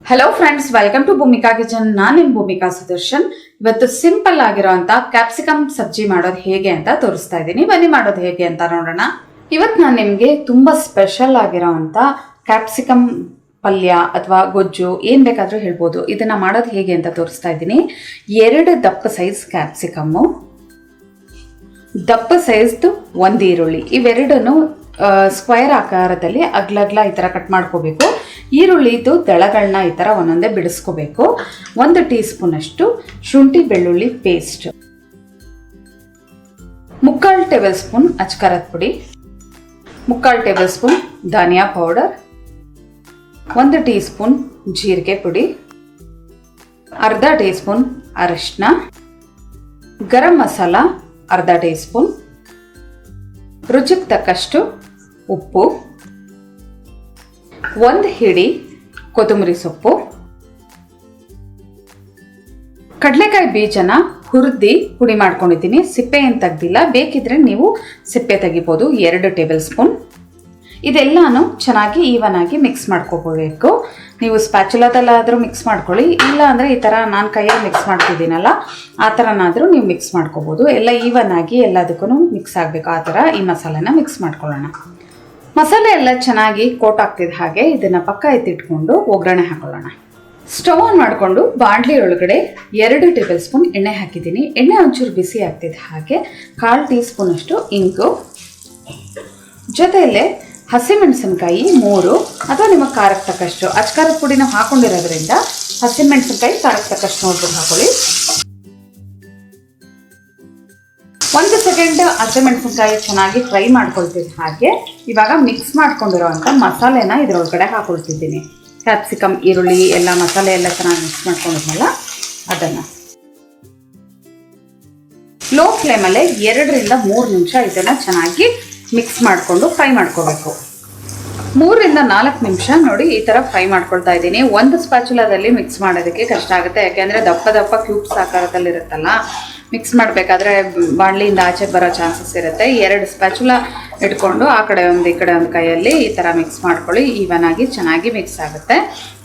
Hello friends, welcome to Bhoomika kitchen. ನಾನು ನಿಮ್ಮ ಭೂಮಿಕಾ ಸುದರ್ಶನ್. ಇವತ್ತು ಸಿಂಪಲ್ ಆಗಿರೋಂಥ ಕ್ಯಾಪ್ಸಿಕಮ್ ಸಬ್ಜಿ ಮಾಡೋದು ಹೇಗೆ ಅಂತ ತೋರಿಸ್ತಾ ಇದ್ದೀನಿ. ಬನ್ನಿ ಮಾಡೋದು ಹೇಗೆ ಅಂತ ನೋಡೋಣ. ಇವತ್ತು ನಾನು ನಿಮಗೆ ತುಂಬ ಸ್ಪೆಷಲ್ ಆಗಿರೋಂಥ ಕ್ಯಾಪ್ಸಿಕಮ್ ಪಲ್ಯ ಅಥವಾ ಗೊಜ್ಜು ಏನು ಬೇಕಾದರೂ ಹೇಳ್ಬೋದು. ಇದನ್ನು ಮಾಡೋದು ಹೇಗೆ ಅಂತ ತೋರಿಸ್ತಾ ಇದ್ದೀನಿ. 2 ದಪ್ಪ ಸೈಜ್ ಕ್ಯಾಪ್ಸಿಕಮ್ಮು, ದಪ್ಪ ಸೈಜ್ದು 1 ಈರುಳ್ಳಿ, ಇವೆರಡನ್ನು ಸ್ಕ್ವೇರ್ ಆಕಾರದಲ್ಲಿ ಅಗ್ಲಗ್ಲ ಈ ಥರ ಕಟ್ ಮಾಡ್ಕೋಬೇಕು. ಈರುಳ್ಳಿದು ದಳಗಳನ್ನ ಈ ಥರ ಒಂದೊಂದೇ ಬಿಡಿಸ್ಕೋಬೇಕು. 1 ಟೀ ಸ್ಪೂನಷ್ಟು ಶುಂಠಿ ಬೆಳ್ಳುಳ್ಳಿ ಪೇಸ್ಟ್, 3/4 ಟೇಬಲ್ ಸ್ಪೂನ್ ಅಚ್ಕಾರದ ಪುಡಿ, 3/4 ಟೇಬಲ್ ಸ್ಪೂನ್ ಧನಿಯಾ ಪೌಡರ್, 1 ಟೀ ಸ್ಪೂನ್ ಜೀರಿಗೆ ಪುಡಿ, ಅರ್ಧ ಟೀ ಸ್ಪೂನ್ ಅರಿಶಿನ, ಗರಂ ಮಸಾಲ ಅರ್ಧ ಟೀ ಸ್ಪೂನ್, ರುಚಿಗೆ ತಕ್ಕಷ್ಟು ಉಪ್ಪು, 1 ಹಿಡಿ ಕೊತ್ತಂಬರಿ ಸೊಪ್ಪು, ಕಡಲೆಕಾಯಿ ಬೀಜನ ಹುರಿದು ಪುಡಿ ಮಾಡ್ಕೊಂಡಿದ್ದೀನಿ. ಸಿಪ್ಪೆ ಏನು ತೆಗ್ದಿಲ್ಲ, ಬೇಕಿದ್ರೆ ನೀವು ಸಿಪ್ಪೆ ತೆಗಿಬೋದು. 2 ಟೇಬಲ್ ಸ್ಪೂನ್. ಇದೆಲ್ಲಾನು ಚೆನ್ನಾಗಿ ಈವನ್ ಆಗಿ ಮಿಕ್ಸ್ ಮಾಡ್ಕೋಬೇಕು. ನೀವು ಸ್ಪ್ಯಾಚುಲಾದಲ್ಲಾದರೂ ಮಿಕ್ಸ್ ಮಾಡ್ಕೊಳ್ಳಿ, ಇಲ್ಲ ಅಂದರೆ ಈ ಥರ ನಾನು ಕೈಯಲ್ಲಿ ಮಿಕ್ಸ್ ಮಾಡ್ತಿದ್ದೀನಲ್ಲ ಆ ಥರನಾದರೂ ನೀವು ಮಿಕ್ಸ್ ಮಾಡ್ಕೋಬೋದು. ಎಲ್ಲ ಈವನ್ ಆಗಿ ಎಲ್ಲದಕ್ಕೂ ಮಿಕ್ಸ್ ಆಗಬೇಕು. ಆ ಥರ ಈ ಮಸಾಲೆನ ಮಿಕ್ಸ್ ಮಾಡ್ಕೊಳ್ಳೋಣ. ಮಸಾಲೆ ಎಲ್ಲ ಚೆನ್ನಾಗಿ ಕೋಟ್ ಆಗ್ತಿದ್ದ ಹಾಗೆ ಇದನ್ನು ಪಕ್ಕ ಎತ್ತಿಟ್ಕೊಂಡು ಒಗ್ಗರಣೆ ಹಾಕೊಳ್ಳೋಣ. ಸ್ಟವ್ ಆನ್ ಮಾಡಿಕೊಂಡು ಬಾಣಲಿ ಒಳಗಡೆ 2 ಟೇಬಲ್ ಸ್ಪೂನ್ ಎಣ್ಣೆ ಹಾಕಿದ್ದೀನಿ. ಎಣ್ಣೆ ಒಂಚೂರು ಬಿಸಿ ಆಗ್ತಿದ್ದ ಹಾಗೆ 1/4 ಟೀ ಸ್ಪೂನಷ್ಟು ಇಂಗು, ಜೊತೆಯಲ್ಲೇ ಹಸಿಮೆಣಸಿನ್ಕಾಯಿ 3 ಅಥವಾ ನಿಮ್ಮ ಖಾರಕ್ಕೆ ತಕ್ಕಷ್ಟು. ಅಚ್ಕಾರದ ಪುಡಿ ನಾವು ಹಾಕೊಂಡಿರೋದ್ರಿಂದ ಹಸಿಮೆಣಸಿನ್ಕಾಯಿ ಖಾರಕ್ಕೆ ತಕ್ಕಷ್ಟು ನೋಡ್ಬಿಟ್ಟು ಹಾಕೊಳ್ಳಿ. 1 ಸೆಕೆಂಡ್ ಹಸಿಮೆಣಸಿನ್ಕಾಯಿ ಚೆನ್ನಾಗಿ ಫ್ರೈ ಮಾಡ್ಕೊಳ್ತಿದ್ದ ಹಾಗೆ ಇವಾಗ ಮಿಕ್ಸ್ ಮಾಡ್ಕೊಂಡಿರೋವಂಥ ಮಸಾಲೆನ ಇದರೊಳಗಡೆ ಹಾಕೊಳ್ತಿದ್ದೀನಿ. ಕ್ಯಾಪ್ಸಿಕಮ್, ಈರುಳ್ಳಿ ಎಲ್ಲ ಮಸಾಲೆ ಎಲ್ಲ ಚೆನ್ನಾಗಿ ಮಿಕ್ಸ್ ಮಾಡ್ಕೊಂಡಿದ್ನಲ್ಲ ಅದನ್ನು ಲೋ ಫ್ಲೇಮಲ್ಲೇ 2 ರಿಂದ 3 ನಿಮಿಷ ಇದನ್ನು ಚೆನ್ನಾಗಿ ಮಿಕ್ಸ್ ಮಾಡಿಕೊಂಡು ಫ್ರೈ ಮಾಡ್ಕೋಬೇಕು. 3 ರಿಂದ 4 ನಿಮಿಷ ನೋಡಿ ಈ ಥರ ಫ್ರೈ ಮಾಡ್ಕೊಳ್ತಾ ಇದ್ದೀನಿ. 1 ಸ್ಪ್ಯಾಚುಲಾದಲ್ಲಿ ಮಿಕ್ಸ್ ಮಾಡೋದಕ್ಕೆ ಕಷ್ಟ ಆಗುತ್ತೆ, ಯಾಕೆಂದರೆ ದಪ್ಪ ದಪ್ಪ ಕ್ಯೂಬ್ಸ್ ಆಕಾರದಲ್ಲಿರುತ್ತಲ್ಲ, ಮಿಕ್ಸ್ ಮಾಡಬೇಕಾದ್ರೆ ಬಾಣಲಿಯಿಂದ ಆಚೆ ಬರೋ ಚಾನ್ಸಸ್ ಇರುತ್ತೆ. 2 ಸ್ಪ್ಯಾಚುಲಾ ಇಟ್ಕೊಂಡು ಆ ಕಡೆ ಒಂದು ಈ ಕಡೆ ಒಂದು ಕೈಯಲ್ಲಿ ಈ ಥರ ಮಿಕ್ಸ್ ಮಾಡ್ಕೊಳ್ಳಿ. ಈವನ್ ಆಗಿ ಚೆನ್ನಾಗಿ ಮಿಕ್ಸ್ ಆಗುತ್ತೆ.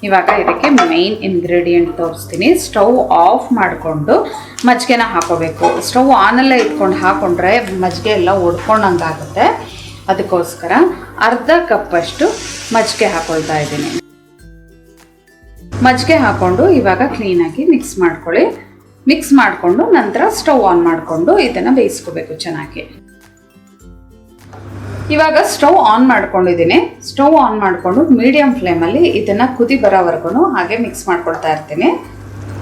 ಇವಾಗ ಇದಕ್ಕೆ ಮೇಯ್ನ್ ಇಂಗ್ರೀಡಿಯೆಂಟ್ ತೋರಿಸ್ತೀನಿ. ಸ್ಟವ್ ಆಫ್ ಮಾಡಿಕೊಂಡು ಮಜ್ಜಿಗೆನ ಹಾಕೋಬೇಕು. ಸ್ಟವ್ ಆನಲ್ಲೇ ಇಟ್ಕೊಂಡು ಹಾಕೊಂಡ್ರೆ ಮಜ್ಜಿಗೆ ಎಲ್ಲ ಒಡ್ಕೊಂಡಂಗಾಗುತ್ತೆ. ಅದಕ್ಕೋಸ್ಕರ ಅರ್ಧ ಕಪ್ಪಷ್ಟು ಮಜ್ಜಿಗೆ ಹಾಕೊಳ್ತಾ ಇದ್ದೀನಿ. ಮಜ್ಜಿಗೆ ಹಾಕ್ಕೊಂಡು ಇವಾಗ ಕ್ಲೀನಾಗಿ ಮಿಕ್ಸ್ ಮಾಡ್ಕೊಳ್ಳಿ. ಮಿಕ್ಸ್ ಮಾಡಿಕೊಂಡು ನಂತರ ಸ್ಟವ್ ಆನ್ ಮಾಡಿಕೊಂಡು ಇದನ್ನು ಬೇಯಿಸ್ಕೋಬೇಕು ಚೆನ್ನಾಗಿ. ಇವಾಗ ಸ್ಟವ್ ಆನ್ ಮಾಡ್ಕೊಂಡಿದ್ದೀನಿ. ಸ್ಟವ್ ಆನ್ ಮಾಡಿಕೊಂಡು ಮೀಡಿಯಂ ಫ್ಲೇಮಲ್ಲಿ ಇದನ್ನು ಕುದಿ ಬರೋವರೆಗೂ ಹಾಗೆ ಮಿಕ್ಸ್ ಮಾಡ್ಕೊಳ್ತಾ ಇರ್ತೀನಿ.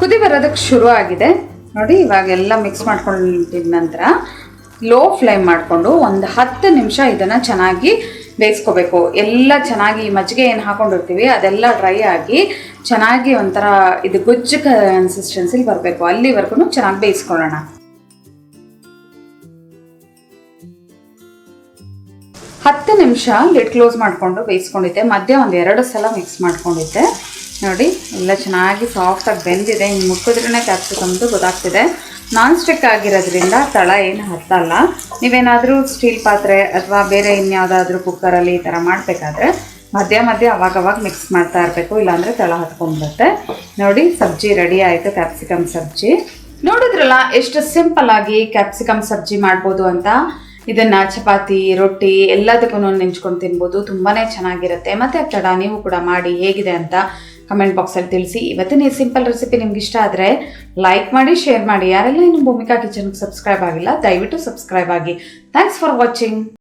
ಕುದಿ ಬರೋದಕ್ಕೆ ಶುರು ಆಗಿದೆ ನೋಡಿ. ಇವಾಗೆಲ್ಲ ಮಿಕ್ಸ್ ಮಾಡ್ಕೊಂಡಿದ್ದ ನಂತರ ಲೋ ಫ್ಲೇಮ್ ಮಾಡಿಕೊಂಡು ಒಂದು 10 ನಿಮಿಷ ಇದನ್ನು ಚೆನ್ನಾಗಿ ಬೇಯಿಸ್ಕೋಬೇಕು. ಎಲ್ಲ ಚೆನ್ನಾಗಿ ಮಜ್ಜಿಗೆ ಏನು ಹಾಕೊಂಡಿರ್ತೀವಿ ಅದೆಲ್ಲ ಡ್ರೈ ಆಗಿ ಚೆನ್ನಾಗಿ ಒಂಥರ ಇದು ಗುಜ್ಜು ಕನ್ಸಿಸ್ಟೆನ್ಸಿಲಿ ಬರಬೇಕು. ಅಲ್ಲಿವರೆಗೂ ಚೆನ್ನಾಗಿ ಬೇಯಿಸ್ಕೊಳ್ಳೋಣ. ಹತ್ತು ನಿಮಿಷ ಲಿಡ್ ಕ್ಲೋಸ್ ಮಾಡಿಕೊಂಡು ಬೇಯಿಸ್ಕೊಂಡಿದ್ದೆ. ಮಧ್ಯೆ ಒಂದು 2 ಸಲ ಮಿಕ್ಸ್ ಮಾಡ್ಕೊಂಡಿದ್ದೆ ನೋಡಿ. ಎಲ್ಲ ಚೆನ್ನಾಗಿ ಸಾಫ್ಟಾಗಿ ಬೆಂದಿದೆ. ಹಿಂಗೆ ಮುಟ್ಟಿದ್ರೇ ಕ್ಯಾಪ್ಸಿಕಮ್ದು ಗೊತ್ತಾಗ್ತಿದೆ. ನಾನ್ ಸ್ಟಿಕ್ ಆಗಿರೋದ್ರಿಂದ ತಳ ಏನು ಹತ್ತಲ್ಲ. ನೀವೇನಾದರೂ ಸ್ಟೀಲ್ ಪಾತ್ರೆ ಅಥವಾ ಬೇರೆ ಇನ್ಯಾವುದಾದ್ರೂ ಕುಕ್ಕರಲ್ಲಿ ಈ ಥರ ಮಾಡಬೇಕಾದ್ರೆ ಮಧ್ಯ ಮಧ್ಯೆ ಅವಾಗವಾಗ ಮಿಕ್ಸ್ ಮಾಡ್ತಾ ಇರಬೇಕು, ಇಲ್ಲಾಂದರೆ ತಳ ಹತ್ಕೊಂಡ್ಬಿಡುತ್ತೆ. ನೋಡಿ ಸಬ್ಜಿ ರೆಡಿ ಆಯಿತು, ಕ್ಯಾಪ್ಸಿಕಮ್ ಸಬ್ಜಿ. ನೋಡಿದ್ರಲ್ಲ ಎಷ್ಟು ಸಿಂಪಲ್ ಆಗಿ ಕ್ಯಾಪ್ಸಿಕಮ್ ಸಬ್ಜಿ ಮಾಡ್ಬೋದು ಅಂತ. ಇದನ್ನು ಚಪಾತಿ, ರೊಟ್ಟಿ ಎಲ್ಲದಕ್ಕೂ ನೆಂಚ್ಕೊಂಡು ತಿನ್ಬೋದು. ತುಂಬಾ ಚೆನ್ನಾಗಿರುತ್ತೆ. ಮತ್ತು ತಡ ನೀವು ಕೂಡ ಮಾಡಿ ಹೇಗಿದೆ ಅಂತ ಕಮೆಂಟ್ ಬಾಕ್ಸಲ್ಲಿ ತಿಳಿಸಿ. ಇವತ್ತಿನ ಈ ಸಿಂಪಲ್ ರೆಸಿಪಿ ನಿಮ್ಗೆ ಇಷ್ಟ ಆದರೆ ಲೈಕ್ ಮಾಡಿ, ಶೇರ್ ಮಾಡಿ. ಯಾರೆಲ್ಲ ಇನ್ನು ಭೂಮಿಕಾ ಕಿಚನ್ಗೆ ಸಬ್ಸ್ಕ್ರೈಬ್ ಆಗಿಲ್ಲ ದಯವಿಟ್ಟು ಸಬ್ಸ್ಕ್ರೈಬ್ ಆಗಿ. Thanks for watching.